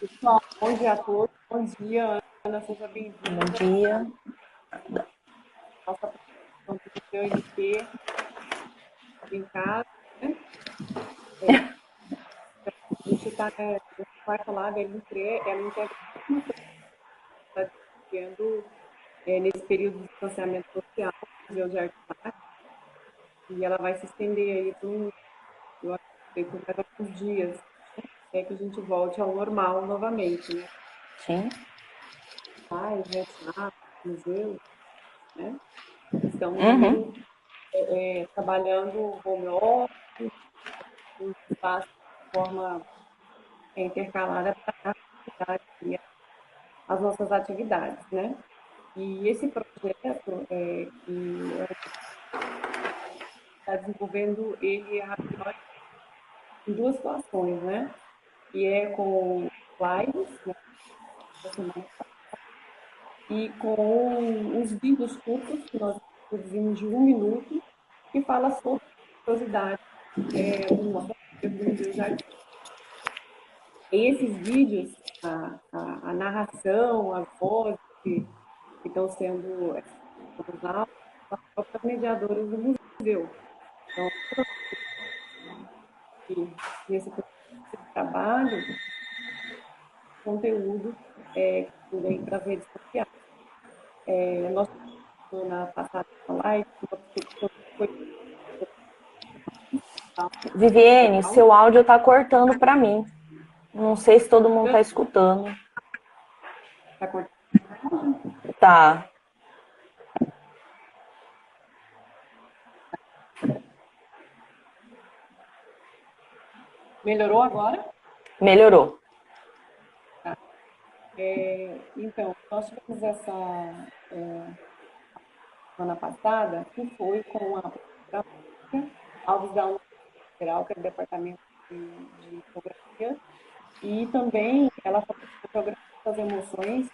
Pessoal, bom dia a todos. Bom dia, Ana. Seja Bom bem-vinda dia. à nossa apresentação do Museu NP em casa. Né? A gente vai falar da ela integra uma coisa que está desenvolvendo nesse período de distanciamento social no Museu de Arte Sacra, e ela vai se estender aí eu acredito, por mais alguns dias, até que a gente volte ao normal novamente, né? Sim. Teatros, museus, né? Estão Uhum. indo trabalhando home office, os espaços de forma intercalada para facilitar as nossas atividades, né? E esse projeto que está desenvolvendo, ele é em duas situações, né? Que é com lives, né, da semana, e com os vídeos curtos que nós produzimos de 1 minuto, que fala sobre a curiosidade do nosso acervo do Museu de Arte. E esses vídeos, a narração, as vozes que estão sendo usadas, as próprias mediadoras do museu. Então, nesse trabalho, conteúdo também para as redes sociais. Nós na passada live, foi Viviane, seu áudio está cortando para mim. Não sei se todo mundo está escutando. tá cortando. Tá. Melhorou agora? Melhorou. Então, nós tivemos essa semana passada, que foi com a professora Alves da Geral, que é do Departamento de Fotografia, e também ela fotografia das emoções,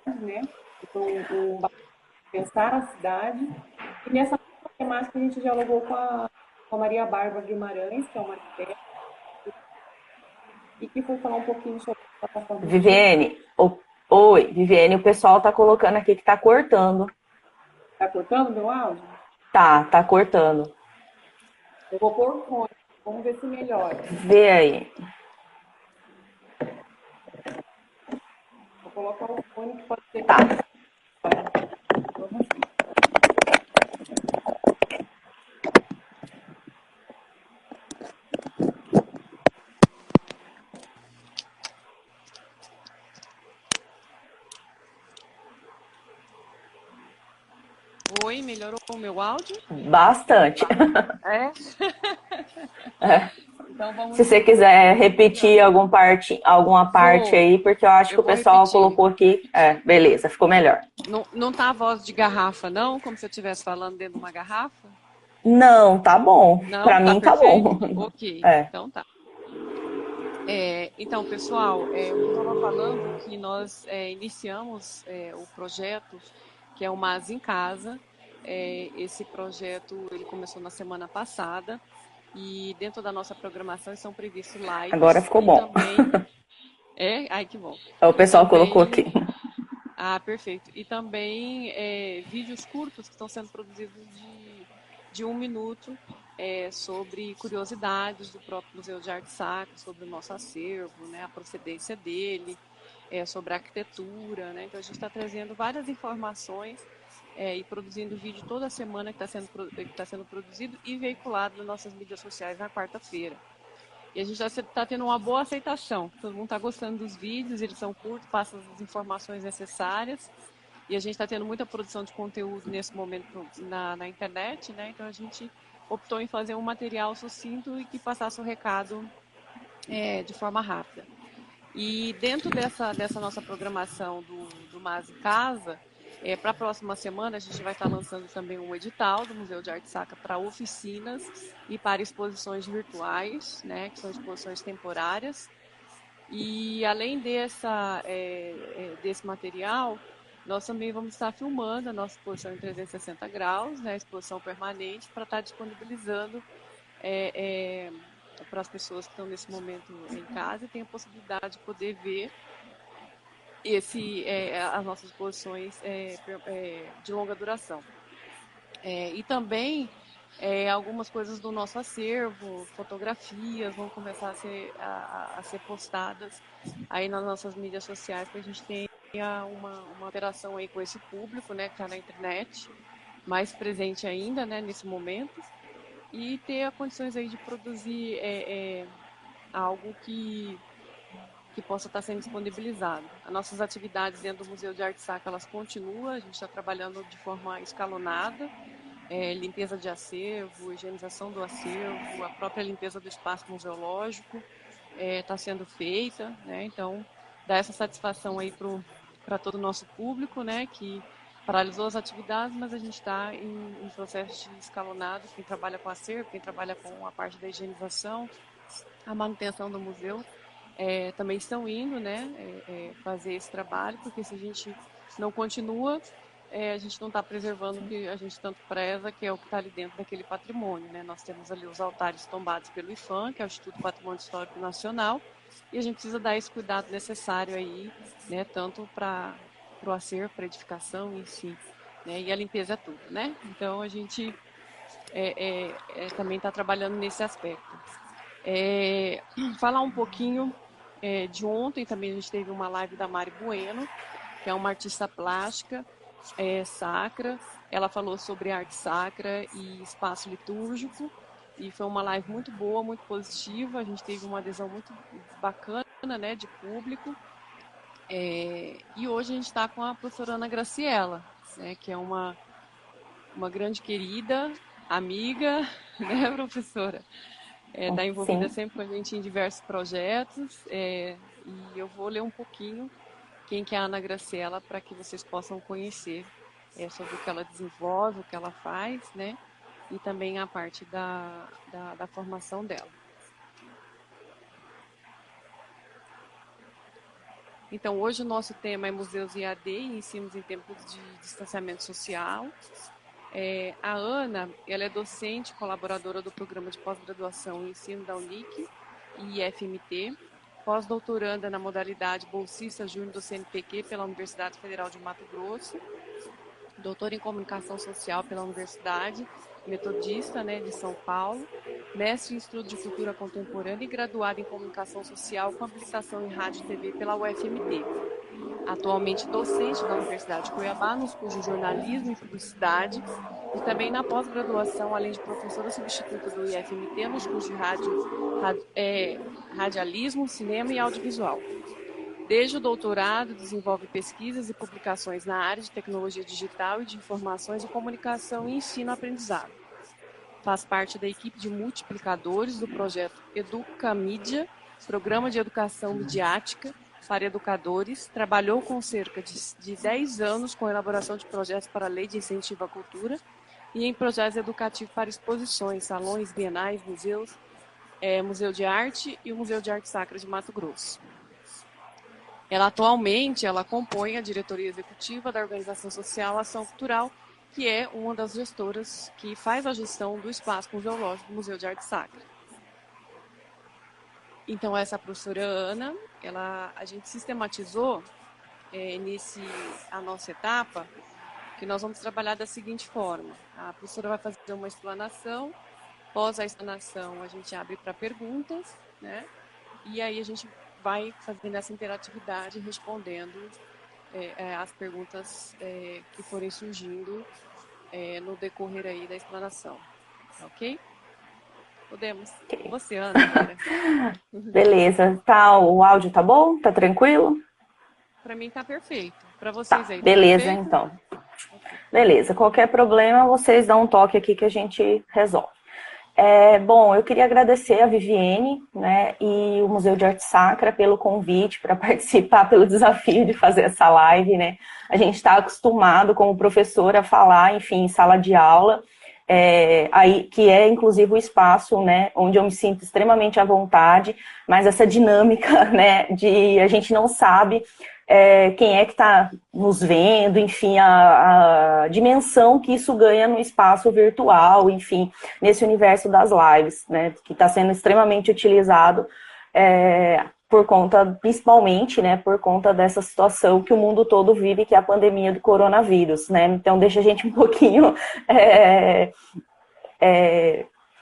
né? Então, pensar a cidade. E nessa temática a gente dialogou com a Maria Bárbara Guimarães, que é uma arquiteta, e que foi falar um pouquinho sobre a plataforma digital. Viviane, oi, Viviane, o pessoal está colocando aqui que está cortando. Está cortando meu áudio? Tá cortando. Eu vou pôr fone, vamos ver se melhora. Vê aí. Vou colocar o fone que pode ser que Tá. melhore. Vamos ver. Oi, melhorou o meu áudio? Bastante. É? É. Então Se vamos você seguir. quiser repetir alguma parte Vou, aí, porque eu acho que eu o vou pessoal repetir. colocou aqui. Beleza, ficou melhor. Não tá a voz de garrafa, não? Como se eu estivesse falando dentro de uma garrafa? Não, tá bom. Não? Para Tá mim tá perfeito? bom. Ok, É. então tá. Então, pessoal, eu estava falando que nós iniciamos o projeto, que é o Mas em Casa. Esse projeto ele começou na semana passada e dentro da nossa programação estão previstos Agora lives ficou e bom. também... Ai, que bom. O E pessoal colocou aqui. também... Ah, perfeito. E também vídeos curtos que estão sendo produzidos de 1 minuto sobre curiosidades do próprio Museu de Arte Sacra, sobre o nosso acervo, né, a procedência dele, sobre a arquitetura. Né? Então, a gente está trazendo várias informações e produzindo vídeo toda semana que está sendo produzido e veiculado nas nossas mídias sociais na quarta-feira. E a gente está tendo uma boa aceitação. Todo mundo está gostando dos vídeos, eles são curtos, passam as informações necessárias. E a gente está tendo muita produção de conteúdo nesse momento na internet, né? Então a gente optou em fazer um material sucinto e que passasse o recado de forma rápida. E dentro dessa nossa programação do Mas em Casa, para a próxima semana a gente vai estar lançando também um edital do Museu de Arte Sacra para oficinas e para exposições virtuais, né, que são exposições temporárias. E além desse material, nós também vamos estar filmando a nossa exposição em 360 graus, né, a exposição permanente, para estar disponibilizando para as pessoas que estão nesse momento em casa e tenham a possibilidade de poder ver as nossas exposições de longa duração. E também algumas coisas do nosso acervo, fotografias, vão começar a ser postadas aí nas nossas mídias sociais, para a gente tenha uma interação aí com esse público, né, que está na internet, mais presente ainda, né, nesse momento, e ter condições aí de produzir algo que possa estar sendo disponibilizado. As nossas atividades dentro do Museu de Arte Sacra, elas continuam, a gente está trabalhando de forma escalonada, limpeza de acervo, higienização do acervo, a própria limpeza do espaço museológico está sendo feita, né? Então, dá essa satisfação aí para todo o nosso público, né, que paralisou as atividades, mas a gente está em processo de escalonado, quem trabalha com acervo, quem trabalha com a parte da higienização, a manutenção do museu, também estão indo, né, fazer esse trabalho, porque se a gente não continua, a gente não está preservando o que a gente tanto preza, que é o que está ali dentro daquele patrimônio, né? Nós temos ali os altares tombados pelo IPHAN, que é o Instituto Patrimônio Histórico Nacional, e a gente precisa dar esse cuidado necessário aí, né, tanto para o acervo, para a edificação em si, né? E a limpeza é tudo, né? Então a gente também está trabalhando nesse aspecto. Falar um pouquinho de ontem, também a gente teve uma live da Mari Bueno, que é uma artista plástica sacra. Ela falou sobre arte sacra e espaço litúrgico, e foi uma live muito boa, muito positiva. A gente teve uma adesão muito bacana, né, de público. E hoje a gente está com a professora Ana Graciela, né, que é uma grande querida, amiga, né, professora? Está envolvida sempre com a gente em diversos projetos, e eu vou ler um pouquinho quem que é a Ana Graciela, para que vocês possam conhecer sobre o que ela desenvolve, o que ela faz, né? E também a parte da formação dela. Então, hoje o nosso tema é Museus EAD e Ensinos em Tempos de Distanciamento Social. A Ana, ela é docente, colaboradora do Programa de Pós-Graduação em Ensino da UNIC e IFMT, pós-doutoranda na modalidade bolsista júnior do CNPq pela Universidade Federal de Mato Grosso, doutora em Comunicação Social pela Universidade Metodista, né, de São Paulo, mestre em Estudo de Cultura Contemporânea e graduada em Comunicação Social com habilitação em Rádio e TV pela UFMT. Atualmente docente da Universidade de Cuiabá nos cursos de Jornalismo e Publicidade e também na pós-graduação, além de professora substituta do IFMT nos cursos de Radialismo, Cinema e Audiovisual. Desde o doutorado, desenvolve pesquisas e publicações na área de tecnologia digital e de informações e comunicação e ensino-aprendizado. Faz parte da equipe de multiplicadores do projeto Educamídia, programa de educação midiática para educadores. Trabalhou com cerca de 10 anos com a elaboração de projetos para a Lei de Incentivo à Cultura e em projetos educativos para exposições, salões, bienais, museus, Museu de Arte e o Museu de Arte Sacra de Mato Grosso. Atualmente, ela compõe a diretoria executiva da Organização Social Ação Cultural, que é uma das gestoras que faz a gestão do espaço museológico do Museu de Arte Sacra. Então, essa professora Ana, a gente sistematizou a nossa etapa, que nós vamos trabalhar da seguinte forma. A professora vai fazer uma explanação, após a explanação a gente abre para perguntas, né? E aí a gente vai fazendo essa interatividade, respondendo as perguntas que forem surgindo no decorrer aí da explanação. Ok? Podemos. Você, Ana. Beleza. O áudio tá bom? Tá tranquilo? Para mim tá perfeito. Para vocês aí. Beleza, perfeito? então. Beleza. Qualquer problema, vocês dão um toque aqui que a gente resolve. Bom, eu queria agradecer a Viviane, né, e o Museu de Arte Sacra pelo convite para participar, pelo desafio de fazer essa live, né? A gente está acostumado como professor a falar, enfim, em sala de aula, aí, que é inclusive o espaço, né, onde eu me sinto extremamente à vontade, mas essa dinâmica, né, a gente não sabe quem é que está nos vendo, enfim, a dimensão que isso ganha no espaço virtual, enfim, nesse universo das lives, né, que está sendo extremamente utilizado por conta, principalmente, né, por conta dessa situação que o mundo todo vive, que é a pandemia do coronavírus, né, então deixa a gente um pouquinho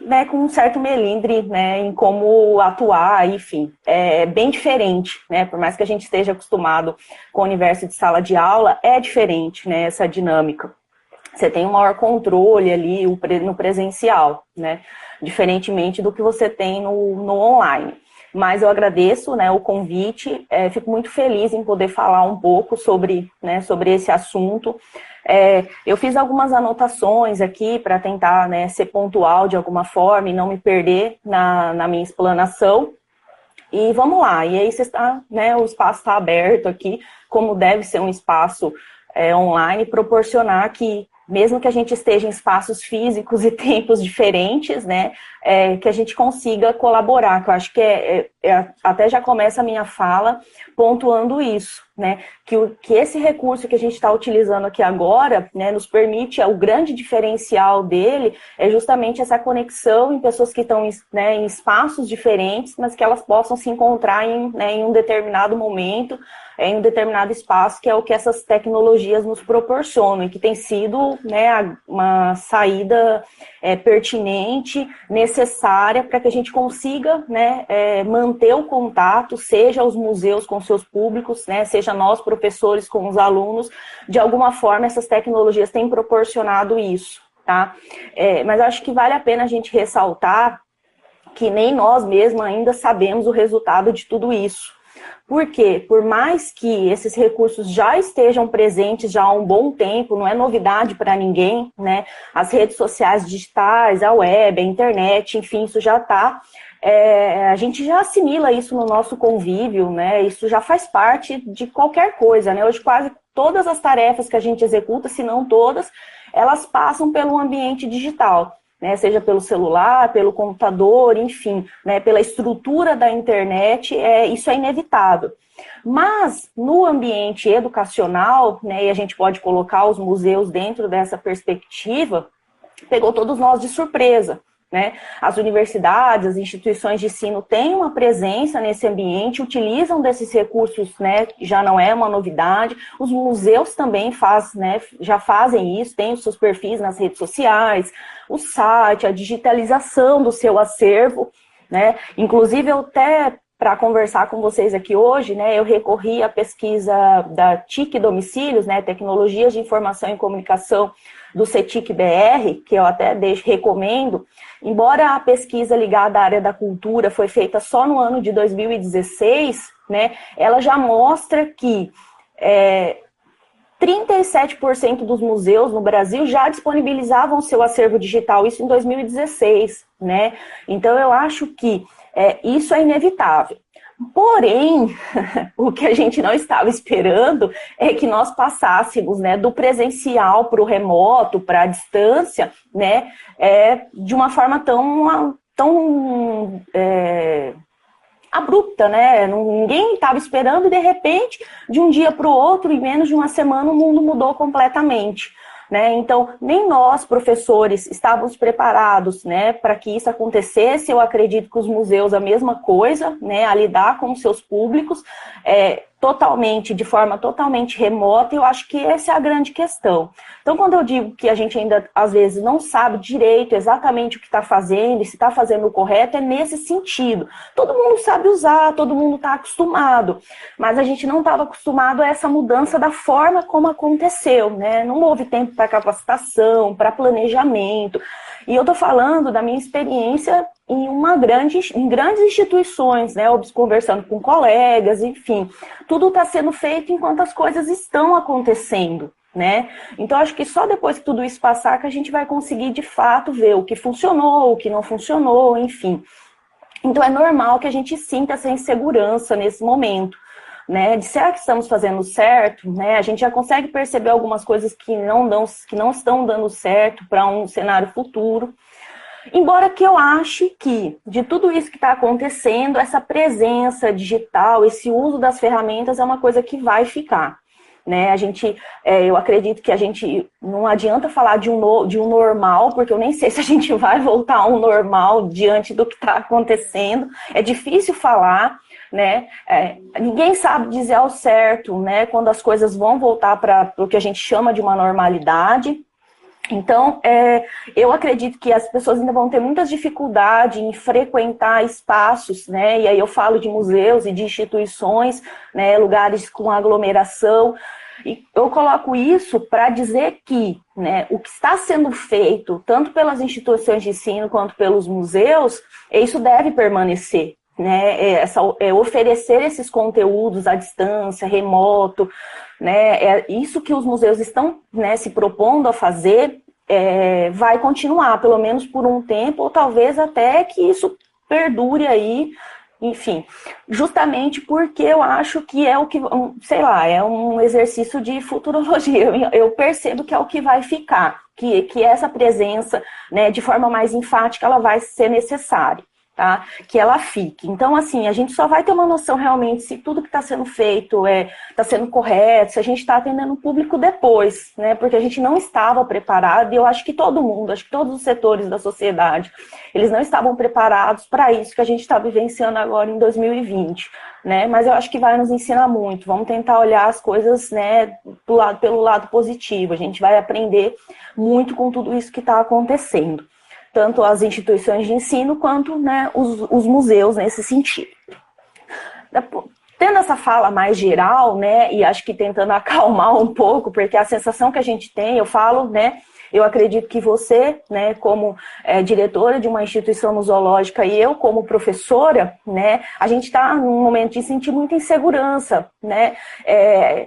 né, com um certo melindre, né, em como atuar, enfim, é bem diferente, né, por mais que a gente esteja acostumado com o universo de sala de aula, é diferente, né, essa dinâmica. Você tem um maior controle ali no presencial, né, diferentemente do que você tem no online. Mas eu agradeço, né, o convite, fico muito feliz em poder falar um pouco sobre, né, sobre esse assunto. Eu fiz algumas anotações aqui para tentar, né, ser pontual de alguma forma e não me perder na minha explanação. E vamos lá, e aí né, o espaço está aberto aqui, como deve ser um espaço online, proporcionar que, mesmo que a gente esteja em espaços físicos e tempos diferentes, né, que a gente consiga colaborar, que eu acho que até já começa a minha fala pontuando isso, né, que esse recurso que a gente está utilizando aqui agora, né, nos permite, o grande diferencial dele é justamente essa conexão em pessoas que estão, né, em espaços diferentes, mas que elas possam se encontrar em um determinado momento, em um determinado espaço, que é o que essas tecnologias nos proporcionam, e que tem sido, né, uma saída pertinente, necessária, para que a gente consiga, né, manter o contato, seja os museus com seus públicos, né, seja nós, professores, com os alunos. De alguma forma, essas tecnologias têm proporcionado isso, tá? Mas acho que vale a pena a gente ressaltar que nem nós mesmos ainda sabemos o resultado de tudo isso. Porque, por mais que esses recursos já estejam presentes já há um bom tempo, não é novidade para ninguém, né? As redes sociais digitais, a web, a internet, enfim, isso já está. A gente já assimila isso no nosso convívio, né? Isso já faz parte de qualquer coisa, né? Hoje quase todas as tarefas que a gente executa, se não todas, elas passam pelo ambiente digital. Né, seja pelo celular, pelo computador, enfim, né, pela estrutura da internet, isso é inevitável. Mas no ambiente educacional, né, e a gente pode colocar os museus dentro dessa perspectiva, pegou todos nós de surpresa. Né? As universidades, as instituições de ensino têm uma presença nesse ambiente, utilizam desses recursos, né? Já não é uma novidade. Os museus também né? Já fazem isso, têm os seus perfis nas redes sociais, o site, a digitalização do seu acervo. Né? Inclusive, eu até, para conversar com vocês aqui hoje, né, eu recorri à pesquisa da TIC Domicílios, né, Tecnologias de Informação e Comunicação, do CETIC-BR, que eu até recomendo. Embora a pesquisa ligada à área da cultura foi feita só no ano de 2016, né, ela já mostra que 37% dos museus no Brasil já disponibilizavam seu acervo digital, isso em 2016, né? Então eu acho que isso é inevitável. Porém, o que a gente não estava esperando é que nós passássemos, né, do presencial para o remoto, para a distância, né, de uma forma tão abrupta, né? Ninguém estava esperando e, de repente, de um dia para o outro, em menos de uma semana, o mundo mudou completamente. Né? Então, nem nós, professores, estávamos preparados, né, para que isso acontecesse. Eu acredito que os museus a mesma coisa, né, a lidar com os seus públicos de forma totalmente remota. Eu acho que essa é a grande questão. Então, quando eu digo que a gente ainda, às vezes, não sabe direito exatamente o que está fazendo e se está fazendo o correto, é nesse sentido. Todo mundo sabe usar, todo mundo está acostumado, mas a gente não estava acostumado a essa mudança da forma como aconteceu, né? Não houve tempo para capacitação, para planejamento. E eu estou falando da minha experiência em grandes instituições, né? Conversando com colegas, enfim. Tudo está sendo feito enquanto as coisas estão acontecendo, né? Então, acho que só depois que tudo isso passar que a gente vai conseguir, de fato, ver o que funcionou, o que não funcionou, enfim. Então, é normal que a gente sinta essa insegurança nesse momento. Né, de será que estamos fazendo certo? Né? A gente já consegue perceber algumas coisas que não estão dando certo para um cenário futuro. Embora que eu ache que, de tudo isso que está acontecendo, essa presença digital, esse uso das ferramentas é uma coisa que vai ficar. Né? Eu acredito que a gente não adianta falar de um normal, porque eu nem sei se a gente vai voltar a um normal diante do que está acontecendo. É difícil falar, né? Ninguém sabe dizer ao certo, né, quando as coisas vão voltar para o que a gente chama de uma normalidade. Então, eu acredito que as pessoas ainda vão ter muitas dificuldades em frequentar espaços, né? E aí eu falo de museus e de instituições, né? Lugares com aglomeração. E eu coloco isso para dizer que, né, o que está sendo feito, tanto pelas instituições de ensino quanto pelos museus, isso deve permanecer. Né, oferecer esses conteúdos à distância, remoto, né, isso que os museus estão, né, se propondo a fazer, vai continuar, pelo menos por um tempo, ou talvez até que isso perdure aí, enfim, justamente porque eu acho que é o que, sei lá, é um exercício de futurologia, eu percebo que é o que vai ficar, que essa presença, né, de forma mais enfática, ela vai ser necessária. Tá? Que ela fique. Então, assim, a gente só vai ter uma noção realmente se tudo que está sendo feito está sendo correto, se a gente está atendendo o público depois, né? Porque a gente não estava preparado, e eu acho que todo mundo, acho que todos os setores da sociedade, eles não estavam preparados para isso que a gente está vivenciando agora em 2020, né? Mas eu acho que vai nos ensinar muito. Vamos tentar olhar as coisas, né, pelo lado positivo. A gente vai aprender muito com tudo isso que está acontecendo. Tanto as instituições de ensino quanto, né, os museus nesse sentido. Tendo essa fala mais geral, né, e acho que tentando acalmar um pouco, porque a sensação que a gente tem, eu falo, né, eu acredito que você, né, como diretora de uma instituição museológica e eu como professora, né, a gente está num momento de sentir muita insegurança, né,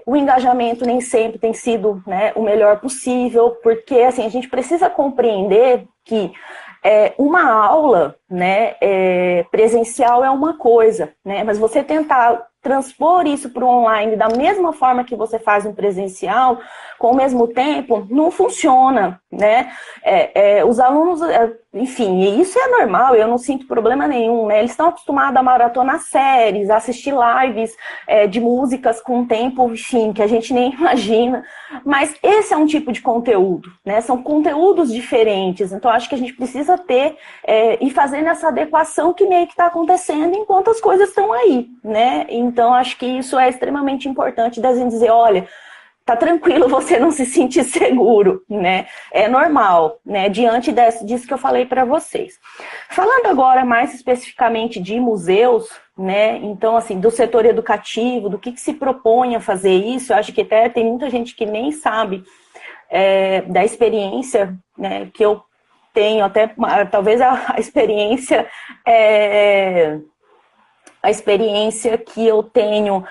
o engajamento nem sempre tem sido, né, o melhor possível, porque assim, a gente precisa compreender que uma aula, né, presencial é uma coisa, né, mas você tentar transpor isso para o online da mesma forma que você faz no presencial, com o mesmo tempo, não funciona, né? Os alunos, enfim, e isso é normal, eu não sinto problema nenhum, né? Eles estão acostumados a maratonar séries, a assistir lives de músicas com tempo, enfim, que a gente nem imagina, mas esse é um tipo de conteúdo, né? São conteúdos diferentes, então acho que a gente precisa ter e fazer essa adequação que meio que está acontecendo enquanto as coisas estão aí, né? Então, acho que isso é extremamente importante da gente dizer, olha, tá tranquilo você não se sentir seguro, né? É normal, né? Diante disso que eu falei para vocês. Falando agora mais especificamente de museus, né? Então, assim, do setor educativo, do que se propõe a fazer isso, eu acho que até tem muita gente que nem sabe da experiência, né, que eu tenho, até talvez a experiência que eu tenho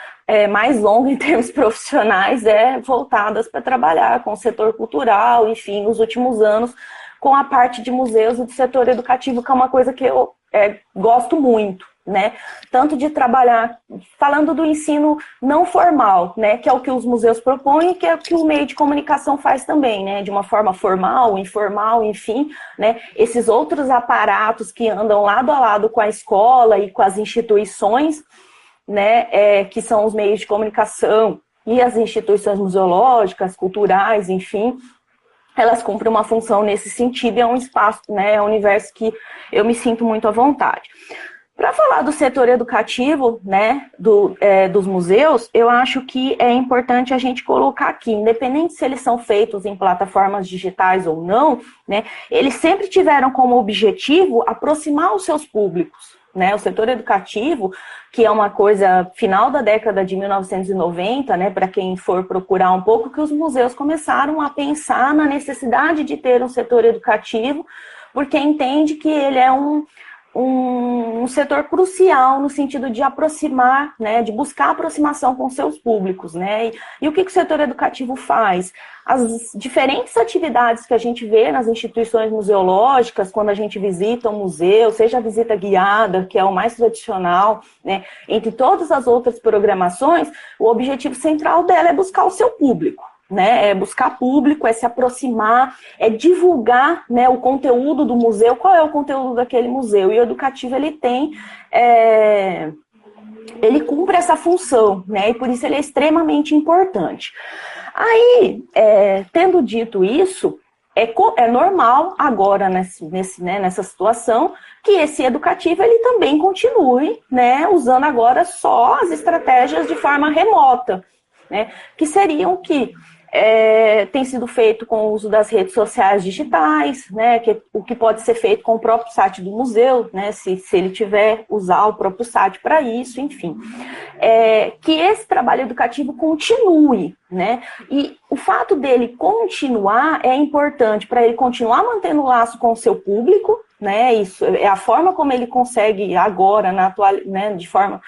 mais longa em termos profissionais voltadas para trabalhar com o setor cultural, enfim, nos últimos anos, com a parte de museus e do setor educativo, que é uma coisa que eu gosto muito, né? Tanto de trabalhar, falando do ensino não formal, né? Que é o que os museus propõem, que é o que o meio de comunicação faz também, né? De uma forma formal, informal, enfim, né? Esses outros aparatos que andam lado a lado com a escola e com as instituições, né? Que são os meios de comunicação e as instituições museológicas, culturais, enfim, elas cumprem uma função nesse sentido, é um espaço, né? É um universo que eu me sinto muito à vontade. Para falar do setor educativo, né, dos museus, eu acho que é importante a gente colocar aqui, independente se eles são feitos em plataformas digitais ou não, né, eles sempre tiveram como objetivo aproximar os seus públicos, né, o setor educativo, que é uma coisa final da década de 1990, né, para quem for procurar um pouco, que os museus começaram a pensar na necessidade de ter um setor educativo, porque entende que ele é um setor crucial no sentido de aproximar, né, de buscar aproximação com seus públicos, né, e o que o setor educativo faz? As diferentes atividades que a gente vê nas instituições museológicas, quando a gente visita um museu, seja a visita guiada, que é o mais tradicional, né, entre todas as outras programações, o objetivo central dela é buscar o seu público, né? É buscar público, é se aproximar, é divulgar, né, o conteúdo do museu. Qual é o conteúdo daquele museu? E o educativo, ele cumpre essa função, né? E por isso ele é extremamente importante. Aí, tendo dito isso, é normal agora nessa situação que esse educativo ele também continue, né, usando agora só as estratégias de forma remota, né, que seriam que tem sido feito com o uso das redes sociais digitais, né, o que pode ser feito com o próprio site do museu, né, se ele tiver usar o próprio site para isso, enfim. Que esse trabalho educativo continue, né, e o fato dele continuar é importante para ele continuar mantendo o laço com o seu público, né, isso é a forma como ele consegue agora, né, de forma...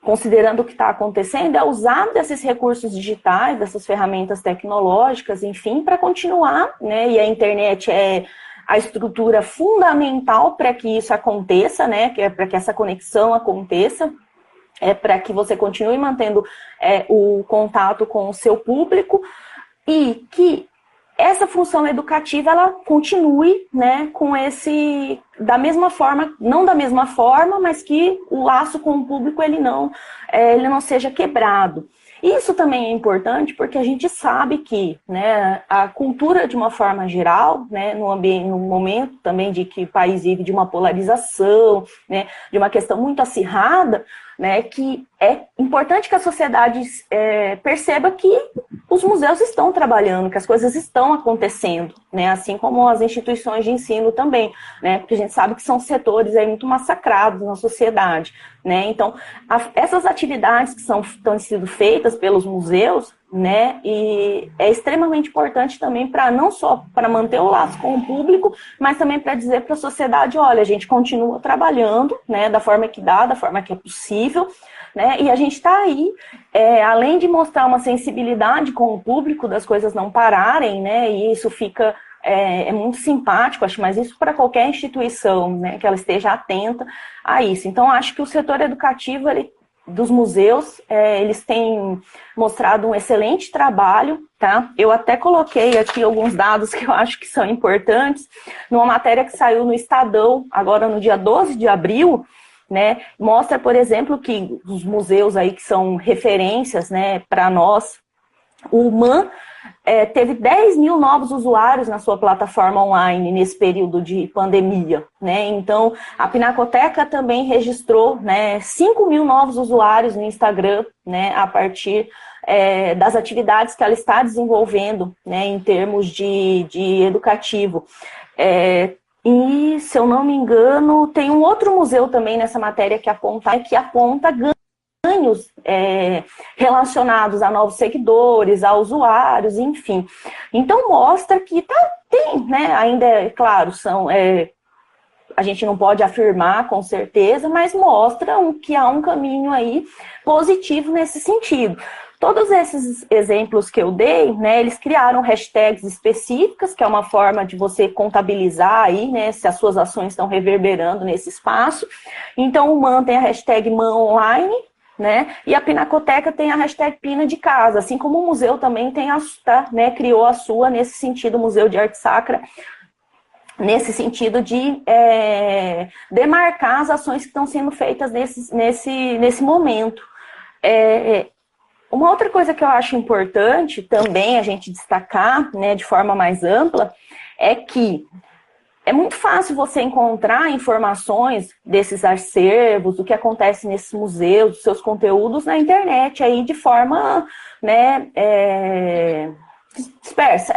considerando o que está acontecendo, é usar desses recursos digitais, dessas ferramentas tecnológicas, enfim, para continuar, né? E a internet é a estrutura fundamental para que isso aconteça, né? Que é para que essa conexão aconteça, para que você continue mantendo o contato com o seu público e que essa função educativa, ela continue, né, com da mesma forma, não da mesma forma, mas que o laço com o público, ele não seja quebrado. Isso também é importante porque a gente sabe que, né, a cultura, de uma forma geral, né, no momento também de que o país vive de uma polarização, né, de uma questão muito acirrada, né, que é importante que a sociedade perceba que os museus estão trabalhando, que as coisas estão acontecendo, né, assim como as instituições de ensino também, né, porque a gente sabe que são setores aí muito massacrados na sociedade, né, então essas atividades que estão sendo feitas pelos museus, né, e é extremamente importante também para não só para manter o laço com o público, mas também para dizer para a sociedade, olha, a gente continua trabalhando, né, da forma que dá, da forma que é possível, né, e a gente está aí, além de mostrar uma sensibilidade com o público das coisas não pararem, né, e isso fica muito simpático, acho, mas isso para qualquer instituição, né, que ela esteja atenta a isso. Então, acho que o setor educativo, dos museus, eles têm mostrado um excelente trabalho, tá? Eu até coloquei aqui alguns dados que eu acho que são importantes, numa matéria que saiu no Estadão, agora no dia 12 de abril, né? Mostra, por exemplo, que os museus aí que são referências, né, para nós, o MAN teve 10 mil novos usuários na sua plataforma online nesse período de pandemia, né? Então, a Pinacoteca também registrou, né, 5 mil novos usuários no Instagram, né, a partir das atividades que ela está desenvolvendo, né, em termos de educativo. E, se eu não me engano, tem um outro museu também nessa matéria que aponta ganhos relacionados a novos seguidores, a usuários, enfim. Então, mostra que tem, né, ainda, claro, a gente não pode afirmar com certeza, mas mostra que há um caminho aí positivo nesse sentido. Todos esses exemplos que eu dei, né, eles criaram hashtags específicas, que é uma forma de você contabilizar aí, né, se as suas ações estão reverberando nesse espaço. Então, o MAN tem a hashtag MAN Online, né, e a Pinacoteca tem a hashtag Pina de Casa, assim como o museu também tem né, criou a sua nesse sentido, o Museu de Arte Sacra, nesse sentido de demarcar as ações que estão sendo feitas nesse momento. Uma outra coisa que eu acho importante também a gente destacar, né, de forma mais ampla, é que é muito fácil você encontrar informações desses acervos, do que acontece nesses museus, dos seus conteúdos na internet, aí de forma, né, dispersa.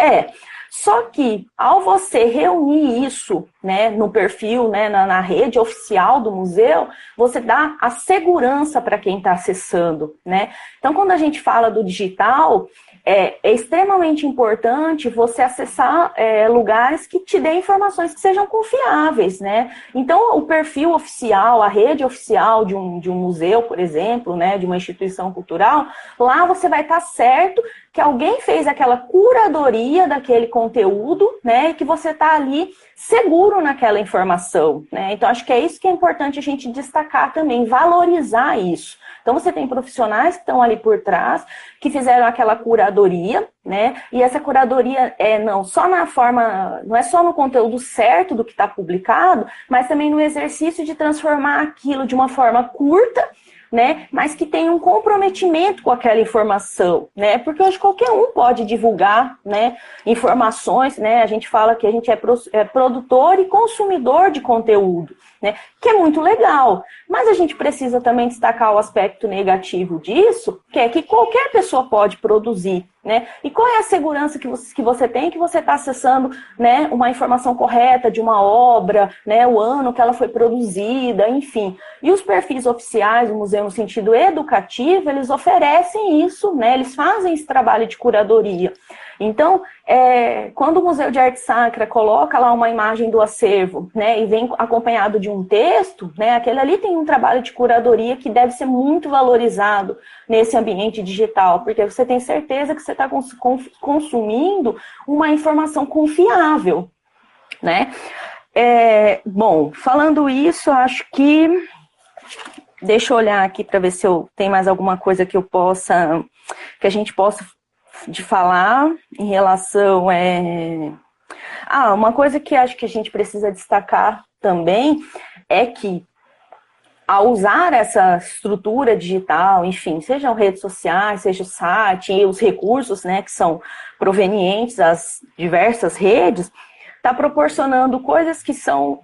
Só que, ao você reunir isso, né, no perfil, né, na rede oficial do museu, você dá a segurança para quem está acessando, né? Então, quando a gente fala do digital, é extremamente importante você acessar lugares que te dêem informações que sejam confiáveis, né? Então, o perfil oficial, a rede oficial de um museu, por exemplo, né, de uma instituição cultural, lá você vai estar certo que alguém fez aquela curadoria daquele conteúdo, né, e que você está ali seguro naquela informação, né? Então, acho que é isso que é importante a gente destacar também, valorizar isso. Então, você tem profissionais que estão ali por trás, que fizeram aquela curadoria, né? E essa curadoria não só na forma, não é só no conteúdo certo do que está publicado, mas também no exercício de transformar aquilo de uma forma curta, né, mas que tem um comprometimento com aquela informação, né, porque hoje qualquer um pode divulgar, né, informações, né, a gente fala que a gente é produtor e consumidor de conteúdo, né, que é muito legal, mas a gente precisa também destacar o aspecto negativo disso, que é que qualquer pessoa pode produzir, né, e qual é a segurança que você tem que você está acessando, né, uma informação correta de uma obra, né, o ano que ela foi produzida, enfim. E os perfis oficiais do museu no sentido educativo, eles oferecem isso, né, eles fazem esse trabalho de curadoria. Então, quando o Museu de Arte Sacra coloca lá uma imagem do acervo, né, e vem acompanhado de um texto, né, aquele ali tem um trabalho de curadoria que deve ser muito valorizado nesse ambiente digital, porque você tem certeza que você está consumindo uma informação confiável, né? Bom, falando isso, acho que... Deixa eu olhar aqui para ver se tem mais alguma coisa que a gente possa de falar em relação uma coisa que acho que a gente precisa destacar também é que ao usar essa estrutura digital, enfim, sejam redes sociais, seja o site e os recursos, né, que são provenientes das diversas redes, está proporcionando coisas que são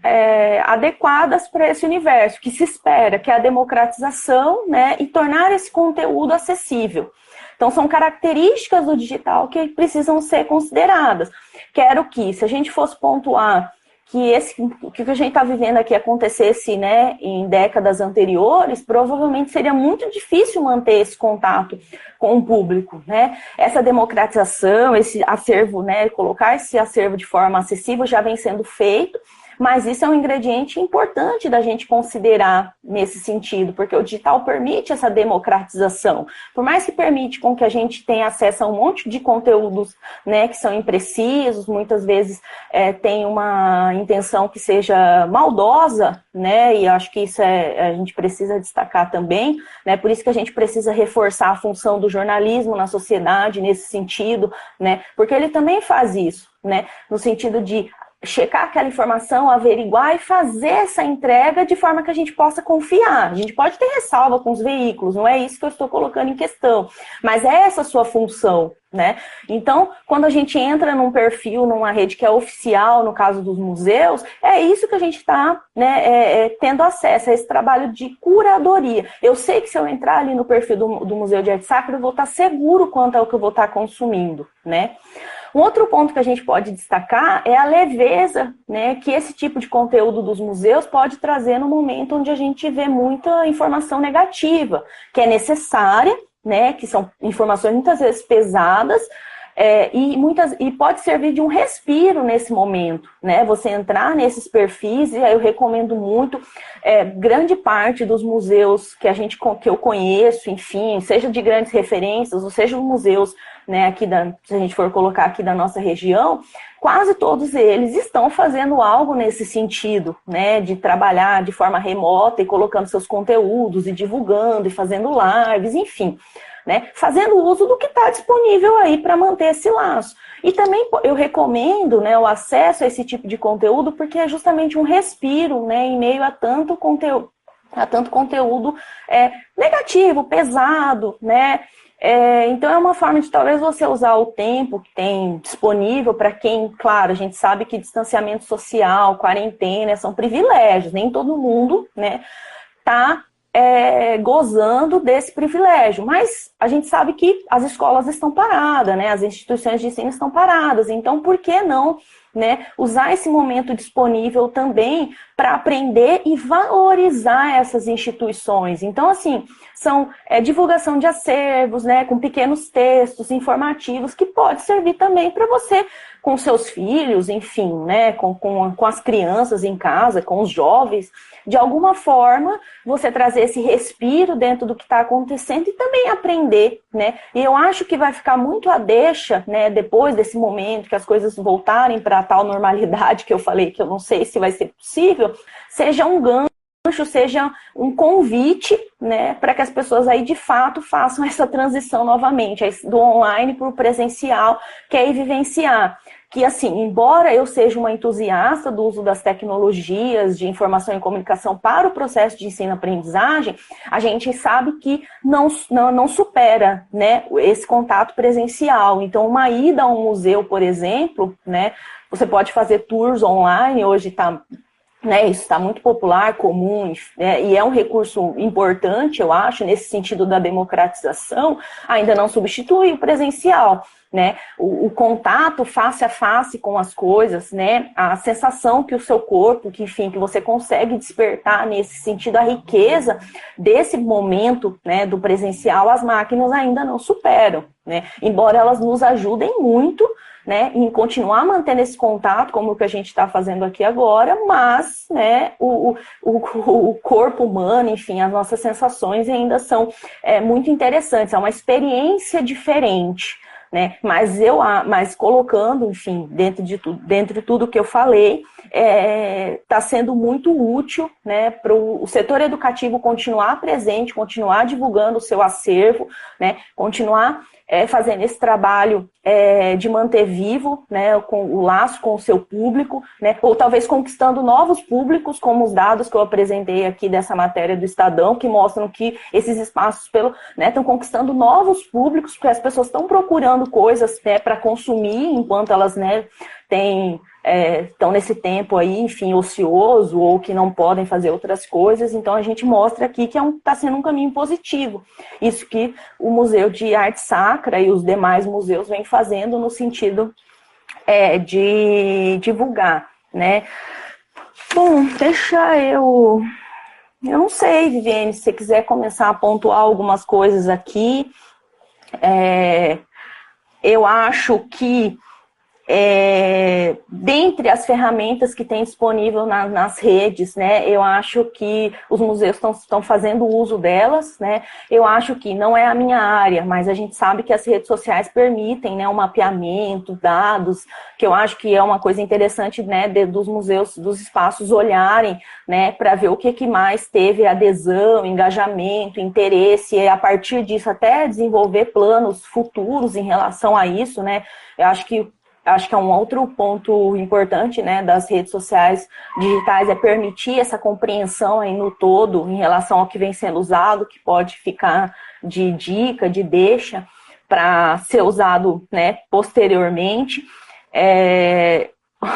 adequadas para esse universo, que se espera, que é a democratização, né, e tornar esse conteúdo acessível. Então, são características do digital que precisam ser consideradas. Quero que, se a gente fosse pontuar que o que a gente está vivendo aqui acontecesse, né, em décadas anteriores, provavelmente seria muito difícil manter esse contato com o público, né? Essa democratização, esse acervo, né, colocar esse acervo de forma acessível já vem sendo feito, mas isso é um ingrediente importante da gente considerar nesse sentido, porque o digital permite essa democratização. Por mais que permite com que a gente tenha acesso a um monte de conteúdos, né, que são imprecisos, muitas vezes tem uma intenção que seja maldosa, né, e acho que isso a gente precisa destacar também, né, por isso que a gente precisa reforçar a função do jornalismo na sociedade nesse sentido, né, porque ele também faz isso, né, no sentido de checar aquela informação, averiguar e fazer essa entrega de forma que a gente possa confiar. A gente pode ter ressalva com os veículos, não é isso que eu estou colocando em questão, mas é essa a sua função, né? Então, quando a gente entra num perfil, numa rede que é oficial, no caso dos museus, é isso que a gente está, né, tendo acesso a esse trabalho de curadoria. Eu sei que se eu entrar ali no perfil do Museu de Arte Sacra, eu vou estar seguro quanto ao que eu vou estar consumindo, né? Um outro ponto que a gente pode destacar é a leveza, né, que esse tipo de conteúdo dos museus pode trazer no momento onde a gente vê muita informação negativa, que é necessária, né, que são informações muitas vezes pesadas, e pode servir de um respiro nesse momento, né? Você entrar nesses perfis, e aí eu recomendo muito, grande parte dos museus que eu conheço, enfim, seja de grandes referências, ou seja, os museus, né, se a gente for colocar aqui da nossa região, quase todos eles estão fazendo algo nesse sentido, né, de trabalhar de forma remota e colocando seus conteúdos e divulgando e fazendo lives, enfim, né, fazendo uso do que está disponível aí para manter esse laço. E também eu recomendo, né, o acesso a esse tipo de conteúdo porque é justamente um respiro, né, em meio a tanto conteúdo negativo, pesado, né. Então é uma forma de talvez você usar o tempo que tem disponível para quem, claro, a gente sabe que distanciamento social, quarentena são privilégios, nem todo mundo, né, tá gozando desse privilégio, mas a gente sabe que as escolas estão paradas, né, as instituições de ensino estão paradas, então por que não, né, usar esse momento disponível também para aprender e valorizar essas instituições? Então, assim, são divulgação de acervos, né, com pequenos textos informativos que pode servir também para você, com seus filhos, enfim, né, com as crianças em casa, com os jovens, de alguma forma, você trazer esse respiro dentro do que está acontecendo e também aprender, né? E eu acho que vai ficar muito a deixa, né, depois desse momento que as coisas voltarem para a tal normalidade que eu falei, que eu não sei se vai ser possível, seja um gancho, seja um convite, né, para que as pessoas aí de fato façam essa transição novamente, do online para o presencial, que é ir vivenciar. Que assim, embora eu seja uma entusiasta do uso das tecnologias de informação e comunicação para o processo de ensino-aprendizagem, a gente sabe que não supera, né, esse contato presencial. Então, uma ida a um museu, por exemplo, né, você pode fazer tours online, hoje está, né, isso está muito popular, comum, né, e é um recurso importante, eu acho, nesse sentido da democratização, ainda não substitui o presencial, né, o contato face a face com as coisas, né, a sensação que o seu corpo, que enfim, que você consegue despertar nesse sentido, a riqueza desse momento, né, do presencial, as máquinas ainda não superam, né, embora elas nos ajudem muito, né, em continuar mantendo esse contato, como o que a gente está fazendo aqui agora, mas, né, o corpo humano, enfim, as nossas sensações ainda são muito interessantes, é uma experiência diferente, né, mas colocando, enfim, dentro de tudo que eu falei, está sendo muito útil, né, para o setor educativo continuar presente, continuar divulgando o seu acervo, né, continuar fazendo esse trabalho de manter vivo, né, com o laço com o seu público, né, ou talvez conquistando novos públicos, como os dados que eu apresentei aqui dessa matéria do Estadão, que mostram que esses espaços estão conquistando novos públicos, porque as pessoas estão procurando coisas, né, para consumir enquanto elas, né, estão nesse tempo aí, enfim, ocioso, ou que não podem fazer outras coisas. Então a gente mostra aqui que está sendo um caminho positivo. Isso que o Museu de Arte Sacra e os demais museus vêm fazendo no sentido de divulgar, né? Bom, deixa eu não sei, Viviane, se você quiser começar a pontuar algumas coisas aqui. Eu acho que dentre as ferramentas que tem disponível nas redes, né, eu acho que os museus estão fazendo uso delas, né, eu acho que não é a minha área, mas a gente sabe que as redes sociais permitem, né, um mapeamento, dados, que eu acho que é uma coisa interessante, né, dos museus, dos espaços olharem, né, para ver o que mais teve adesão, engajamento, interesse, e a partir disso até desenvolver planos futuros em relação a isso, né, eu acho que é um outro ponto importante, né, das redes sociais digitais, é permitir essa compreensão aí no todo em relação ao que vem sendo usado, que pode ficar de dica, de deixa, para ser usado, né, posteriormente.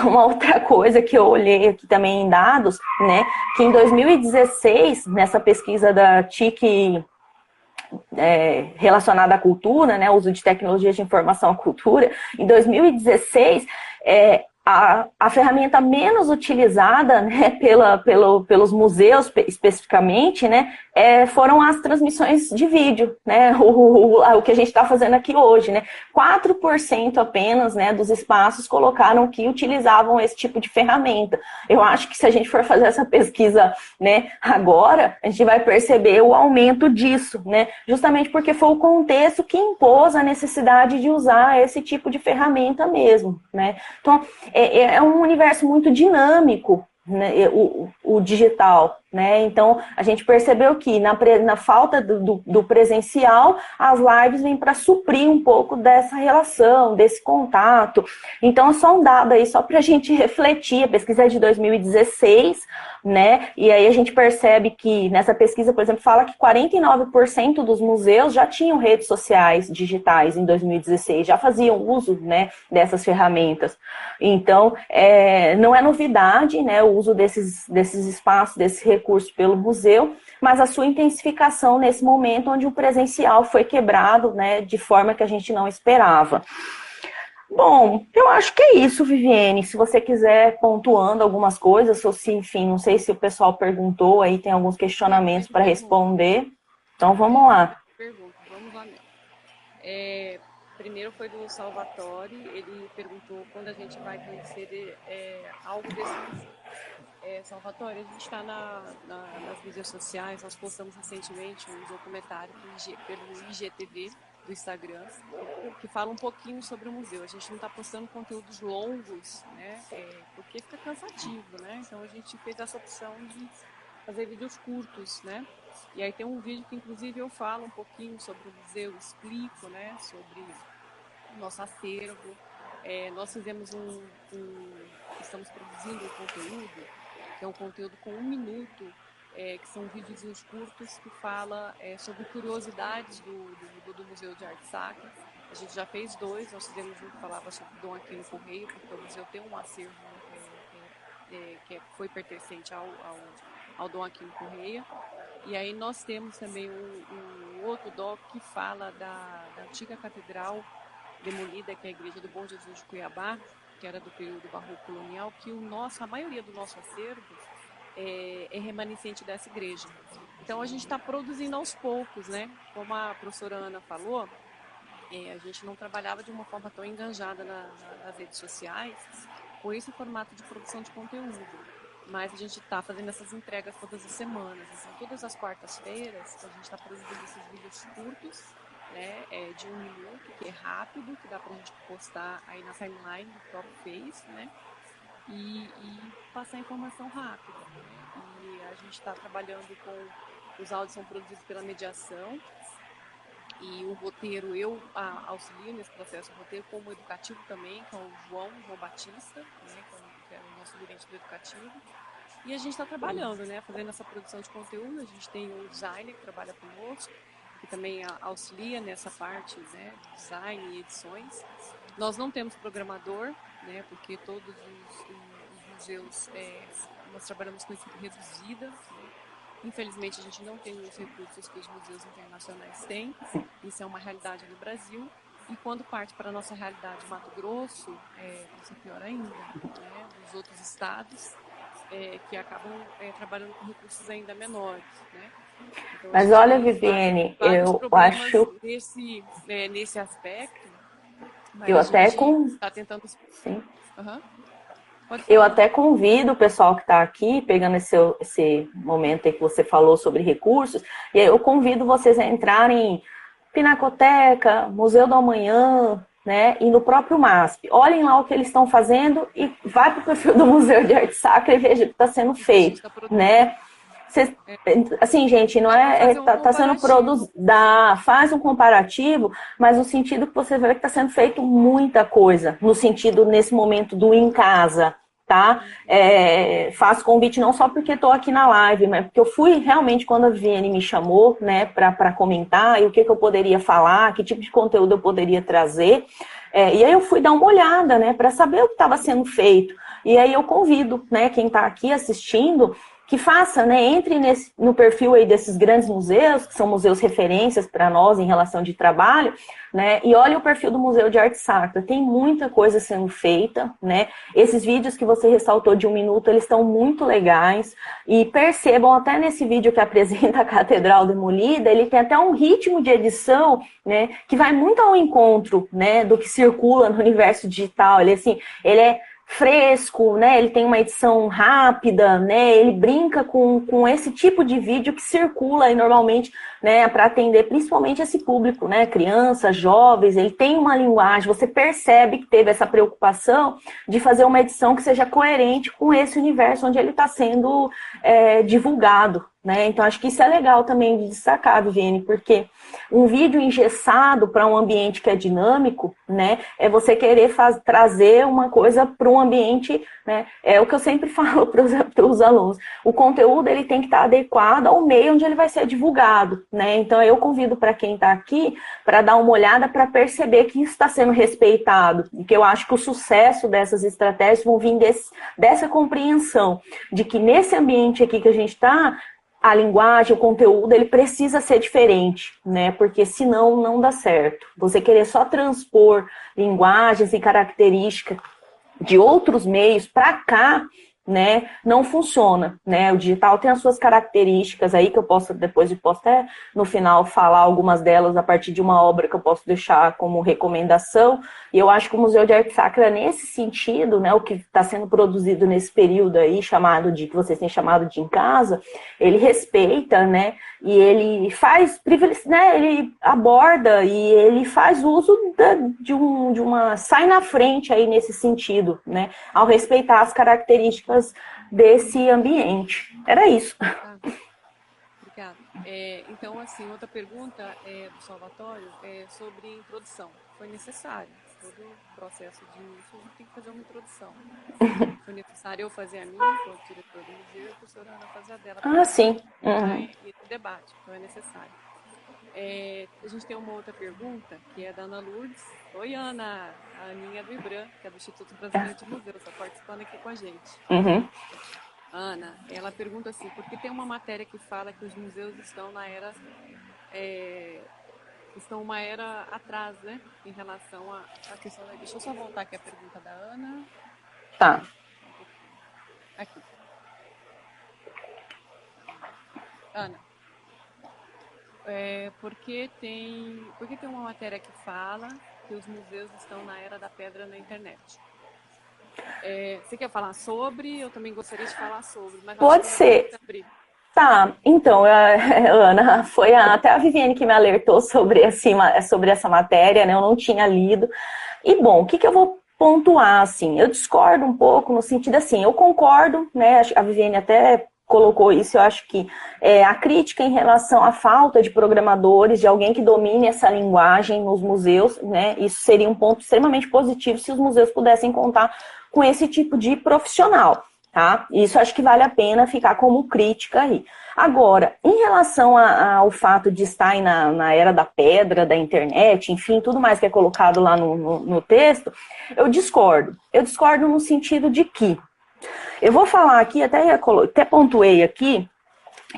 Uma outra coisa que eu olhei aqui também em dados, né, que em 2016, nessa pesquisa da TIC relacionada à cultura, né, uso de tecnologias de informação à cultura, em 2016, a ferramenta menos utilizada, né, pelos museus especificamente, né, foram as transmissões de vídeo, né, o que a gente está fazendo aqui hoje, né, 4% apenas, né, dos espaços colocaram que utilizavam esse tipo de ferramenta. Eu acho que se a gente for fazer essa pesquisa, né, agora, a gente vai perceber o aumento disso, né, justamente porque foi o contexto que impôs a necessidade de usar esse tipo de ferramenta mesmo, né. Então, é um universo muito dinâmico, né, o digital, né? Então a gente percebeu que na falta do presencial, as lives vêm para suprir um pouco dessa relação, desse contato. Então é só um dado aí, só para a gente refletir. A pesquisa é de 2016, né? E aí a gente percebe que nessa pesquisa, por exemplo, fala que 49% dos museus já tinham redes sociais digitais em 2016, já faziam uso, né, dessas ferramentas. Então não é novidade, né, o uso desses espaços, desse recurso pelo museu, mas a sua intensificação nesse momento onde o presencial foi quebrado, né, de forma que a gente não esperava. Bom, eu acho que é isso, Viviane. Se você quiser pontuando algumas coisas, ou se, enfim, não sei se o pessoal perguntou, aí tem alguns questionamentos para responder. Então, vamos lá. Vamos lá. Primeiro foi do Salvatore, ele perguntou quando a gente vai conhecer algo desse museu. Salvatore, a gente está nas mídias sociais, nós postamos recentemente um documentário pelo IGTV, do Instagram, que fala um pouquinho sobre o museu. A gente não está postando conteúdos longos, né, porque fica cansativo, né? Então a gente fez essa opção de fazer vídeos curtos, né? E aí tem um vídeo que inclusive eu falo um pouquinho sobre o museu, explico, né, sobre o nosso acervo. Nós fizemos estamos produzindo um conteúdo, que é um conteúdo com 1 minuto, que são videozinhos curtos que fala sobre curiosidades do Museu de Arte Sacra. A gente já fez 2, nós fizemos um que falava sobre Dom Aquino Correia, porque o museu tem um acervo que foi pertencente ao Dom Aquino Correia. E aí nós temos também um outro doc que fala da antiga catedral demolida, que é a Igreja do Bom Jesus de Cuiabá, que era do período barroco colonial, que a maioria do nosso acervo é remanescente dessa igreja. Então a gente está produzindo aos poucos, né? Como a professora Ana falou, a gente não trabalhava de uma forma tão enganjada nas redes sociais com esse formato de produção de conteúdo. Mas a gente está fazendo essas entregas todas as semanas. Então, todas as quartas-feiras, a gente está produzindo esses vídeos curtos, né, de 1 minuto, que é rápido, que dá para a gente postar aí na timeline do próprio Face, né, e passar informação rápida. E a gente está trabalhando os áudios são produzidos pela mediação, e o roteiro, eu auxilio nesse processo do roteiro, como educativo também, com o João Batista, né, que é o nosso gerente do educativo. E a gente está trabalhando, né, fazendo essa produção de conteúdo. A gente tem um designer que trabalha conosco, que também auxilia nessa parte, né, de design e edições. Nós não temos programador, né, porque todos os museus, nós trabalhamos com equipe reduzida, né. Infelizmente, a gente não tem os recursos que os museus internacionais têm. Isso é uma realidade no Brasil. E quando parte para a nossa realidade Mato Grosso, isso é pior ainda, né, dos outros estados, que acabam trabalhando com recursos ainda menores, né? Então, mas olha, Viviane, eu acho... nesse aspecto, mas eu a até gente está tentando... Sim. Uhum. Eu até convido o pessoal que está aqui, pegando esse momento aí que você falou sobre recursos, e aí eu convido vocês a entrarem em Pinacoteca, Museu do Amanhã, né, e no próprio MASP. Olhem lá o que eles estão fazendo e vai para o perfil do Museu de Arte Sacra e veja o que está sendo feito, né? Assim, gente, não tá sendo produzido, faz um comparativo, mas no sentido que você vê que está sendo feito muita coisa, no sentido, nesse momento, do em casa, tá? Faço convite não só porque estou aqui na live, mas porque eu fui realmente, quando a Viviane me chamou, né, para comentar, e o que eu poderia falar, que tipo de conteúdo eu poderia trazer, e aí eu fui dar uma olhada, né, para saber o que estava sendo feito. E aí eu convido, né, quem está aqui assistindo, que faça, né, entre no perfil aí desses grandes museus, que são museus referências para nós em relação de trabalho, né, e olhe o perfil do Museu de Arte Sacra. Tem muita coisa sendo feita, né, esses vídeos que você ressaltou de 1 minuto, eles estão muito legais, e percebam, até nesse vídeo que apresenta a Catedral Demolida, ele tem até um ritmo de edição, né, que vai muito ao encontro, né, do que circula no universo digital. Ele é fresco, né? Ele tem uma edição rápida, né? Ele brinca com esse tipo de vídeo que circula aí normalmente, né? Para atender principalmente esse público, né? Crianças, jovens. Ele tem uma linguagem. Você percebe que teve essa preocupação de fazer uma edição que seja coerente com esse universo onde ele está sendo divulgado, né? Então acho que isso é legal também de destacar, Viviane, porque um vídeo engessado para um ambiente que é dinâmico, né, é você querer trazer uma coisa para um ambiente, né, é o que eu sempre falo para os alunos, o conteúdo ele tem que estar adequado ao meio onde ele vai ser divulgado, né, então eu convido para quem está aqui para dar uma olhada para perceber que isso está sendo respeitado, e que eu acho que o sucesso dessas estratégias vão vir dessa compreensão, de que nesse ambiente aqui que a gente está, a linguagem, o conteúdo, ele precisa ser diferente, né? Porque senão não dá certo. Você querer só transpor linguagens e características de outros meios para cá, né, não funciona, né? O digital tem as suas características aí que eu posso até no final falar algumas delas a partir de uma obra que eu posso deixar como recomendação. E eu acho que o Museu de Arte Sacra, nesse sentido, né, o que está sendo produzido nesse período aí, que vocês têm chamado de Em Casa, ele respeita, né, e ele faz, né, ele aborda e ele faz uso sai na frente aí nesse sentido, né, ao respeitar as características desse ambiente. Era isso. Obrigada. Então, assim, outra pergunta do Salvatório é sobre introdução. Foi necessário. Todo o processo de início, a gente tem que fazer uma introdução. Foi necessário eu fazer a minha, como diretora do museu, e a professora Ana fazer a dela. Sim. Uhum. E o debate, então é necessário. A gente tem uma outra pergunta, que é da Ana Lourdes. Oi, Ana, a Aninha do IBRAM, que é do Instituto Brasileiro de Museus, está participando aqui com a gente. Uhum. Ana, ela pergunta assim, porque tem uma matéria que fala que os museus estão na era, estão uma era atrás, né, em relação à questão da... Deixa eu só voltar aqui a pergunta da Ana. Tá. Aqui. Ana, porque tem uma matéria que fala que os museus estão na era da pedra na internet. Você quer falar sobre? Eu também gostaria de falar sobre. Mas pode ser. Tá, então, Ana, foi até a Viviane que me alertou sobre essa matéria, né? Eu não tinha lido. E, bom, o que eu vou pontuar, assim? Eu discordo um pouco no sentido, assim, eu concordo, né? A Viviane até colocou isso, eu acho que a crítica em relação à falta de programadores, de alguém que domine essa linguagem nos museus, né? Isso seria um ponto extremamente positivo se os museus pudessem contar com esse tipo de profissional, tá? Isso acho que vale a pena ficar como crítica aí. Agora, em relação ao fato de estar aí na era da pedra, da internet, enfim, tudo mais que é colocado lá no texto, eu discordo. Eu discordo no sentido de que eu vou falar aqui, até pontuei aqui,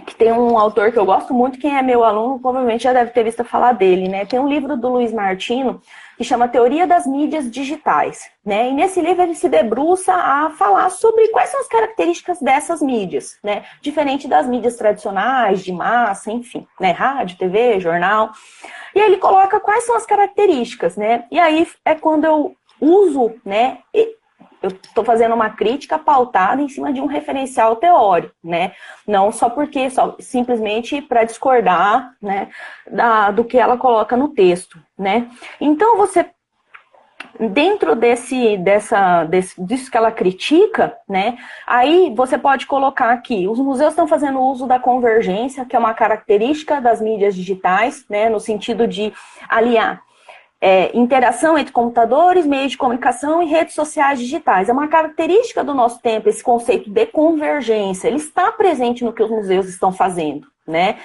que tem um autor que eu gosto muito, quem é meu aluno provavelmente já deve ter visto falar dele, né? Tem um livro do Luiz Martino que chama Teoria das Mídias Digitais, né? E nesse livro ele se debruça a falar sobre quais são as características dessas mídias, né? Diferente das mídias tradicionais, de massa, enfim, né? Rádio, TV, jornal. E aí ele coloca quais são as características, né? E aí é quando eu uso, né? Eu estou fazendo uma crítica pautada em cima de um referencial teórico, né? Não simplesmente para discordar, né, do que ela coloca no texto, né? Então, dentro disso que ela critica, né, aí você pode colocar aqui, os museus estão fazendo uso da convergência, que é uma característica das mídias digitais, né, no sentido de aliar interação entre computadores, meios de comunicação e redes sociais digitais. É uma característica do nosso tempo, esse conceito de convergência. Ele está presente no que os museus estão fazendo, né?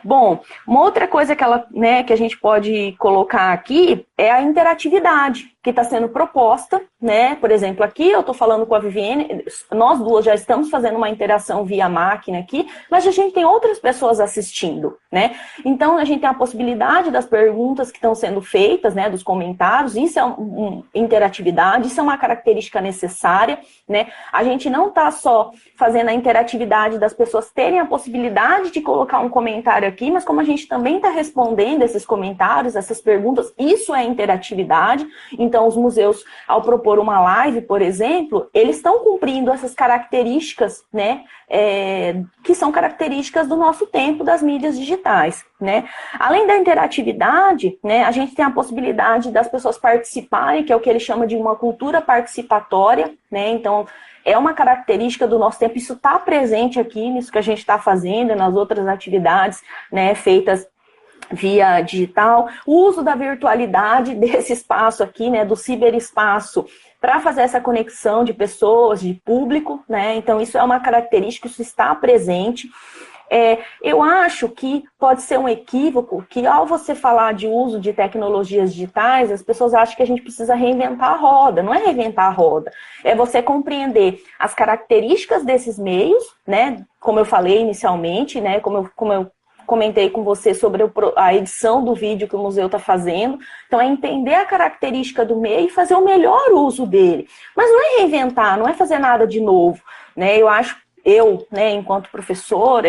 Bom, uma outra coisa que a gente pode colocar aqui é a interatividade que está sendo proposta, né? Por exemplo, aqui eu estou falando com a Viviane, nós duas já estamos fazendo uma interação via máquina aqui, mas a gente tem outras pessoas assistindo, né? Então, a gente tem a possibilidade das perguntas que estão sendo feitas, né? Dos comentários, isso é interatividade, isso é uma característica necessária, né? A gente não está só fazendo a interatividade das pessoas terem a possibilidade de colocar um comentário aqui, mas como a gente também está respondendo esses comentários, essas perguntas, isso é interatividade. Então, os museus, ao propor uma live, por exemplo, eles estão cumprindo essas características, né, que são características do nosso tempo das mídias digitais, né. Além da interatividade, né, a gente tem a possibilidade das pessoas participarem, que é o que ele chama de uma cultura participatória, né, então é uma característica do nosso tempo, isso está presente aqui nisso que a gente está fazendo, nas outras atividades, né, feitas via digital, o uso da virtualidade desse espaço aqui, né, do ciberespaço, para fazer essa conexão de pessoas, de público, né, então isso é uma característica, isso está presente. Eu acho que pode ser um equívoco que ao você falar de uso de tecnologias digitais, as pessoas acham que a gente precisa reinventar a roda. Não é reinventar a roda, é você compreender as características desses meios, né? Como eu falei inicialmente, né? Como eu comentei com você sobre a edição do vídeo que o museu está fazendo. Então, é entender a característica do meio e fazer o melhor uso dele. Mas não é reinventar, não é fazer nada de novo. né? Eu, enquanto professora,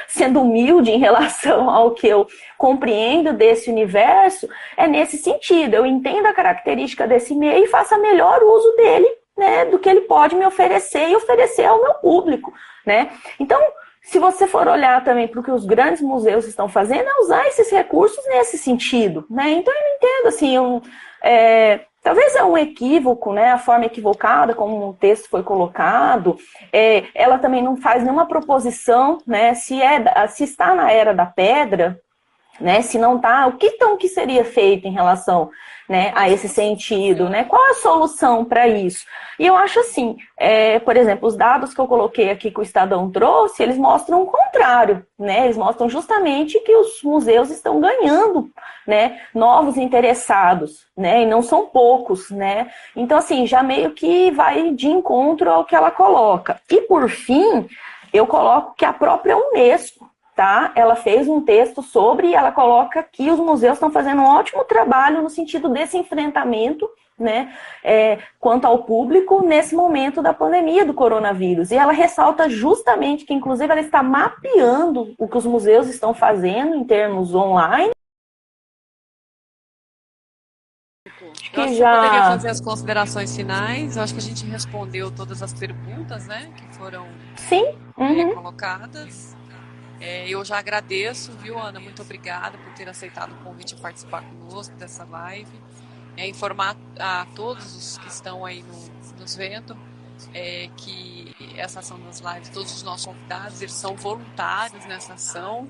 sendo humilde em relação ao que eu compreendo desse universo, é nesse sentido. Eu entendo a característica desse meio e faço melhor uso dele, né, do que ele pode me oferecer e oferecer ao meu público, né? Então, se você for olhar também para o que os grandes museus estão fazendo, é usar esses recursos nesse sentido, né? Então, eu não entendo, assim, talvez é um equívoco, né? A forma equivocada como o texto foi colocado, ela também não faz nenhuma proposição, né? Se está na era da pedra, né? Se não está, o que seria feito em relação, né, a esse sentido, né? Qual a solução para isso? E eu acho assim, por exemplo, os dados que eu coloquei aqui que o Estadão trouxe, eles mostram o contrário, né? Eles mostram justamente que os museus estão ganhando, né, novos interessados, né? E não são poucos, né? Então, assim, já meio que vai de encontro ao que ela coloca. E, por fim, eu coloco que a própria Unesco, tá? Ela fez um texto e ela coloca que os museus estão fazendo um ótimo trabalho no sentido desse enfrentamento, né, quanto ao público nesse momento da pandemia do coronavírus. E ela ressalta justamente que, inclusive, ela está mapeando o que os museus estão fazendo em termos online. Acho que já poderia fazer as considerações finais. Eu acho que a gente respondeu todas as perguntas, né, que foram colocadas. Eu já agradeço, viu, Ana? Muito obrigada por ter aceitado o convite de participar conosco dessa live. Informar a todos os que estão aí nos vendo que essa ação das lives, todos os nossos convidados, eles são voluntários nessa ação.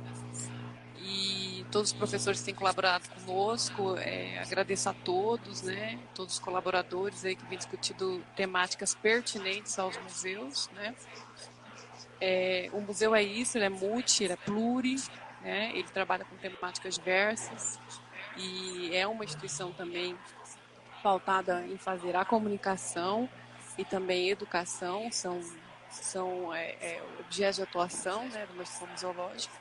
E todos os professores que têm colaborado conosco, agradeço a todos, né? Todos os colaboradores aí que vêm discutindo temáticas pertinentes aos museus, né? O museu é isso, ele é multi, ele é pluri, né? Ele trabalha com temáticas diversas e é uma instituição também pautada em fazer a comunicação e também educação, são objetos de atuação, né, do Museu Museológico.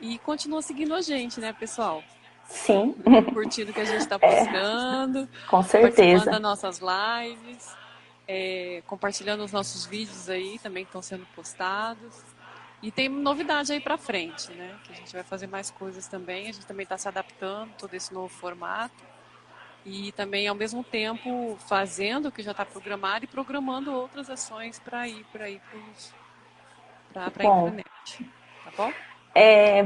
E continua seguindo a gente, né, pessoal? Sim. Curtindo o que a gente está postando, com certeza, participando das nossas lives. Compartilhando os nossos vídeos aí também que estão sendo postados. E tem novidade aí para frente, né? Que a gente vai fazer mais coisas também. A gente também está se adaptando a todo esse novo formato. E também, ao mesmo tempo, fazendo o que já está programado e programando outras ações para ir para a internet. Tá bom?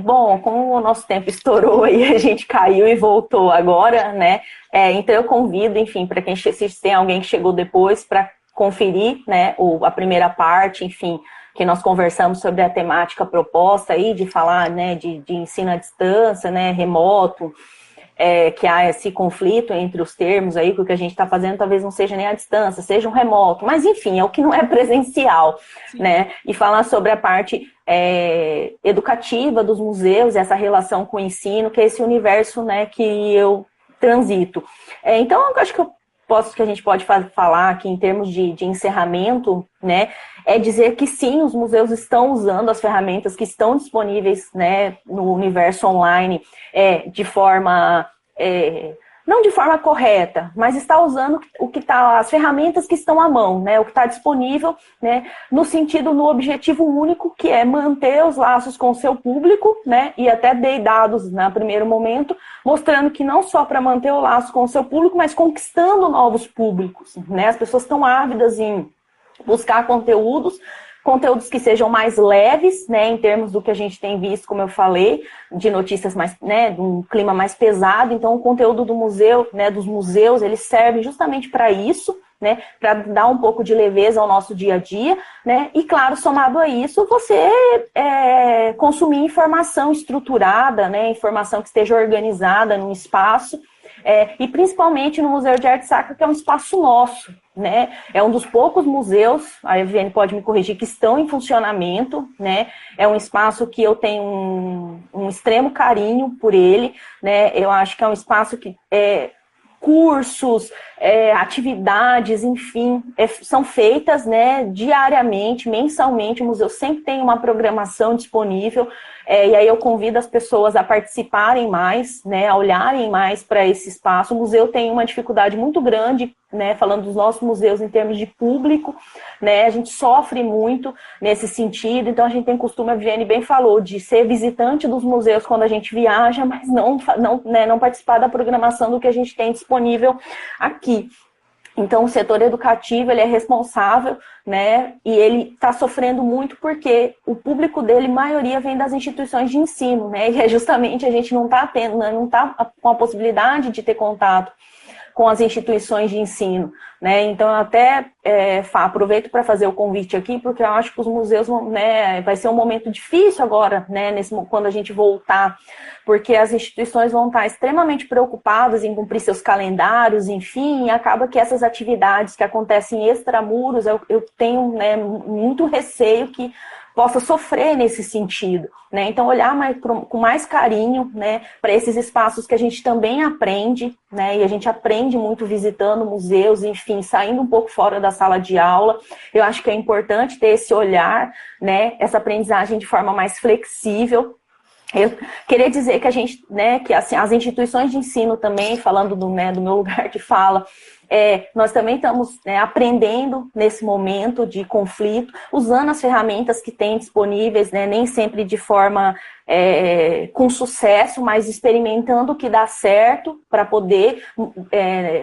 Bom, como o nosso tempo estourou e a gente caiu e voltou agora, né? Então eu convido, enfim, para quem se tem alguém que chegou depois para conferir, né, a primeira parte, enfim, que nós conversamos sobre a temática proposta aí de falar, né, de ensino à distância, né, remoto, que há esse conflito entre os termos aí, que o que a gente está fazendo talvez não seja nem à distância, seja um remoto, mas enfim, é o que não é presencial, né? E falar sobre a parte educativa dos museus, essa relação com o ensino, que é esse universo, né, que eu transito. Então, eu acho que a gente pode falar aqui em termos de encerramento, né, é dizer que sim, os museus estão usando as ferramentas que estão disponíveis, né, no universo online de forma, não de forma correta, mas está usando as ferramentas que estão à mão, né, o que está disponível, né, no objetivo único, que é manter os laços com o seu público, né, e até dei dados no primeiro momento, mostrando que não só para manter o laço com o seu público, mas conquistando novos públicos, né, as pessoas estão ávidas em buscar conteúdos que sejam mais leves, né, em termos do que a gente tem visto, como eu falei, de notícias mais, né, de um clima mais pesado. Então, o conteúdo do museu, né, dos museus, eles servem justamente para isso, né, para dar um pouco de leveza ao nosso dia a dia, né, e claro, somado a isso, você consumir informação estruturada, né, informação que esteja organizada num espaço, e principalmente no Museu de Arte Sacra, que é um espaço nosso, né? É um dos poucos museus, a Eviane pode me corrigir, que estão em funcionamento, né? É um espaço que eu tenho um extremo carinho por ele, né? Eu acho que é um espaço que cursos, atividades, enfim, são feitas, né, diariamente, mensalmente. O museu sempre tem uma programação disponível, e aí eu convido as pessoas a participarem mais, né, a olharem mais para esse espaço. O museu tem uma dificuldade muito grande, né, falando dos nossos museus em termos de público, né, a gente sofre muito nesse sentido, então a gente tem costume, a Viviane bem falou, de ser visitante dos museus quando a gente viaja, mas não participar da programação do que a gente tem disponível aqui. Então, o setor educativo, ele é responsável, né, e ele está sofrendo muito porque o público dele, maioria, vem das instituições de ensino, né, e é justamente a gente não está tendo, né, não está com a possibilidade de ter contato com as instituições de ensino, né, então eu até aproveito para fazer o convite aqui, porque eu acho que os museus vão, né, vai ser um momento difícil agora, né, quando a gente voltar, porque as instituições vão estar extremamente preocupadas em cumprir seus calendários, enfim, e acaba que essas atividades que acontecem extramuros, eu tenho, né, muito receio que possa sofrer nesse sentido, né? Então, olhar com mais carinho, né, para esses espaços que a gente também aprende, né, e a gente aprende muito visitando museus, enfim, saindo um pouco fora da sala de aula. Eu acho que é importante ter esse olhar, né, essa aprendizagem de forma mais flexível. Eu queria dizer que a gente, né, que assim, as instituições de ensino também, falando do meu lugar de fala, nós também estamos, né, aprendendo nesse momento de conflito, usando as ferramentas que tem disponíveis, né, nem sempre de forma com sucesso, mas experimentando o que dá certo para poder,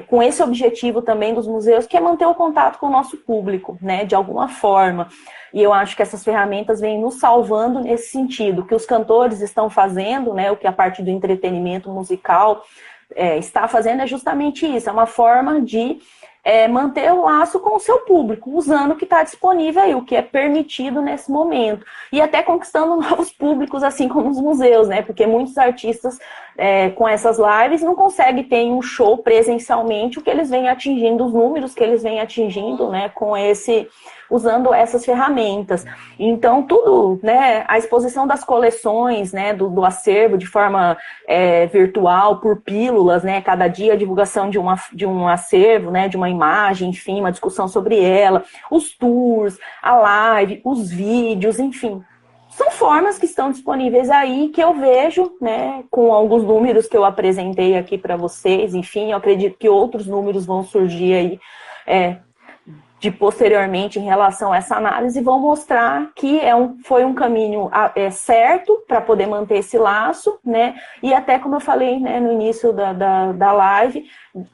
com esse objetivo também dos museus, que é manter o contato com o nosso público, né, de alguma forma. E eu acho que essas ferramentas vêm nos salvando nesse sentido. O que os cantores estão fazendo, né, o que a parte do entretenimento musical está fazendo é justamente isso, é uma forma de manter o laço com o seu público, usando o que está disponível aí, o que é permitido nesse momento. E até conquistando novos públicos, assim como os museus, né? Porque muitos artistas com essas lives não conseguem ter um show presencialmente o que eles vêm atingindo, os números que eles vêm atingindo, né? Usando essas ferramentas. Então, tudo, né, a exposição das coleções, né, do acervo de forma virtual, por pílulas, né, cada dia a divulgação de um acervo, né, de uma imagem, enfim, uma discussão sobre ela, os tours, a live, os vídeos, enfim. São formas que estão disponíveis aí que eu vejo, né, com alguns números que eu apresentei aqui para vocês, enfim, eu acredito que outros números vão surgir aí, posteriormente em relação a essa análise, vão mostrar que foi um caminho certo para poder manter esse laço, né? E até como eu falei, né, no início da live,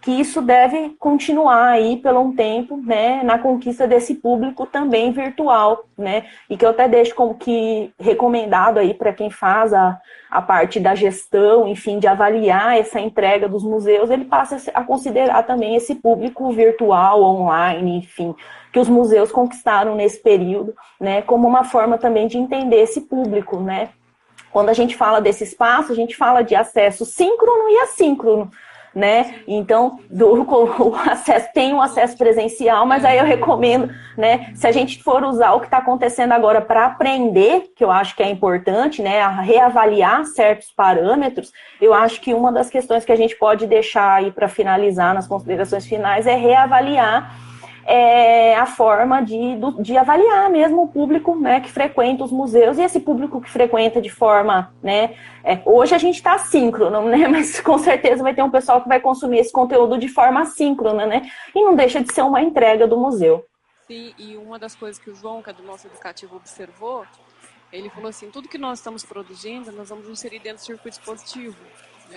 que isso deve continuar aí por um tempo, né, na conquista desse público também virtual, né? E que eu até deixo como que recomendado aí para quem faz a parte da gestão, enfim, de avaliar essa entrega dos museus, ele passa a considerar também esse público virtual, online, enfim, que os museus conquistaram nesse período, né, como uma forma também de entender esse público, né. Quando a gente fala desse espaço, a gente fala de acesso síncrono e assíncrono, né? Então, tem um acesso presencial, mas aí eu recomendo, né, se a gente for usar o que está acontecendo agora para aprender, que eu acho que é importante, né, a reavaliar certos parâmetros, eu acho que uma das questões que a gente pode deixar aí para finalizar nas considerações finais é reavaliar a forma de avaliar mesmo o público, né, que frequenta os museus, e esse público que frequenta de forma, né, hoje a gente está assíncrono, né, mas com certeza vai ter um pessoal que vai consumir esse conteúdo de forma assíncrona, né, e não deixa de ser uma entrega do museu. Sim, e uma das coisas que o João, que é do nosso educativo, observou, ele falou assim, tudo que nós estamos produzindo, nós vamos inserir dentro do circuito expositivo.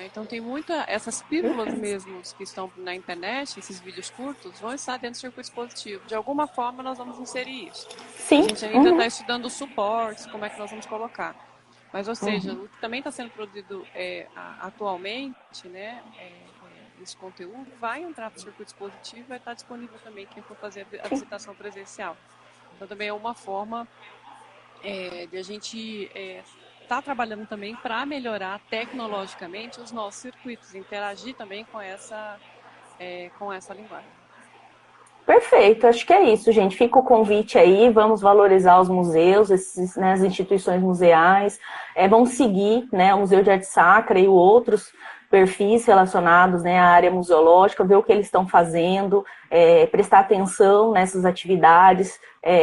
Então tem essas pílulas mesmo que estão na internet, esses vídeos curtos, vão estar dentro do circuito expositivo. De alguma forma nós vamos inserir isso. Sim. A gente ainda está estudando os suportes, como é que nós vamos colocar. Mas, ou seja, o que também está sendo produzido atualmente, né, esse conteúdo vai entrar para o circuito expositivo e vai estar disponível também quem for fazer a visitação presencial. Então também é uma forma de a gente está trabalhando também para melhorar tecnologicamente os nossos circuitos, interagir também com essa linguagem. Perfeito, acho que é isso, gente. Fica o convite aí, vamos valorizar os museus, as instituições museais, vamos seguir, né, o Museu de Arte Sacra e outros perfis relacionados, né, à área museológica, ver o que eles estão fazendo, prestar atenção nessas atividades,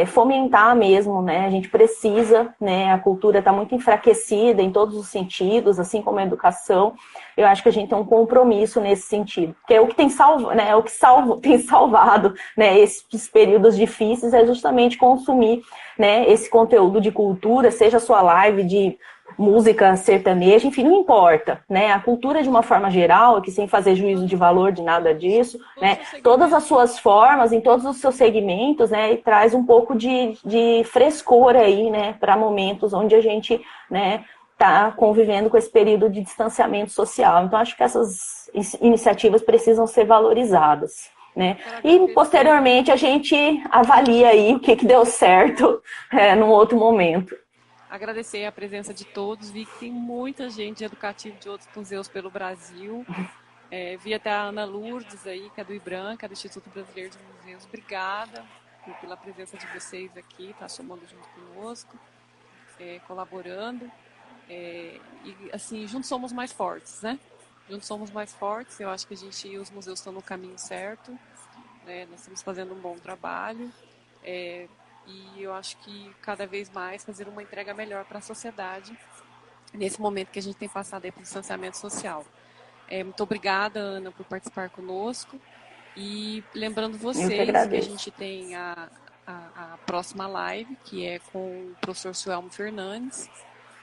fomentar mesmo, né, a gente precisa, né, a cultura está muito enfraquecida em todos os sentidos, assim como a educação. Eu acho que a gente tem um compromisso nesse sentido, porque é o que tem né, tem salvado, né, esses períodos difíceis é justamente consumir, né, esse conteúdo de cultura, seja a sua live de música sertaneja, enfim, não importa, né? A cultura de uma forma geral, que sem fazer juízo de valor de nada disso, né? Todas as suas formas, em todos os seus segmentos, né? E traz um pouco de frescor aí, né? Para momentos onde a gente, né? Tá convivendo com esse período de distanciamento social. Então, acho que essas iniciativas precisam ser valorizadas. Né? E posteriormente a gente avalia aí o que deu certo num outro momento. Agradecer a presença de todos, vi que tem muita gente educativa de outros museus pelo Brasil. Vi até a Ana Lourdes aí, que é do IBRAM, que é do Instituto Brasileiro de Museus. Obrigada pela presença de vocês aqui, tá somando junto conosco, colaborando. E assim, juntos somos mais fortes, né? Juntos somos mais fortes. Eu acho que os museus estão no caminho certo, né? Nós estamos fazendo um bom trabalho. E eu acho que cada vez mais fazer uma entrega melhor para a sociedade nesse momento que a gente tem passado aí pelo distanciamento social. Muito obrigada, Ana, por participar conosco. E lembrando vocês que a gente tem a próxima live, que é com o professor Suelmo Fernandes,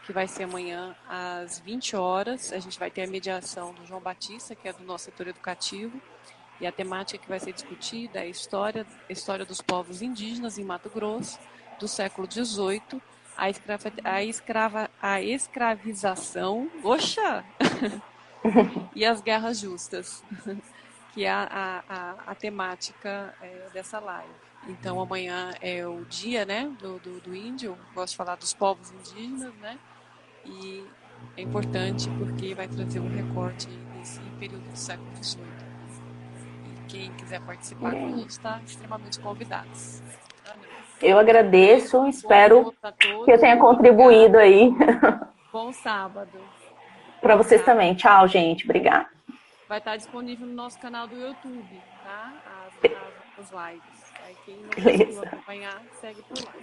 que vai ser amanhã às 20 horas. A gente vai ter a mediação do João Batista, que é do nosso setor educativo. E a temática que vai ser discutida é a história dos povos indígenas em Mato Grosso, do século XVIII, a escravização, e as guerras justas, que é a temática dessa live. Então, amanhã é o dia, né, do índio, gosto de falar dos povos indígenas, né, e é importante porque vai trazer um recorte desse período do século XVIII. Quem quiser participar com a gente está extremamente convidados. Eu agradeço, espero que eu tenha contribuído aí. Bom sábado. Para vocês também. Tchau, gente. Obrigada. Vai estar disponível no nosso canal do YouTube, tá? As lives. Aí quem não conseguiu acompanhar, segue por lá.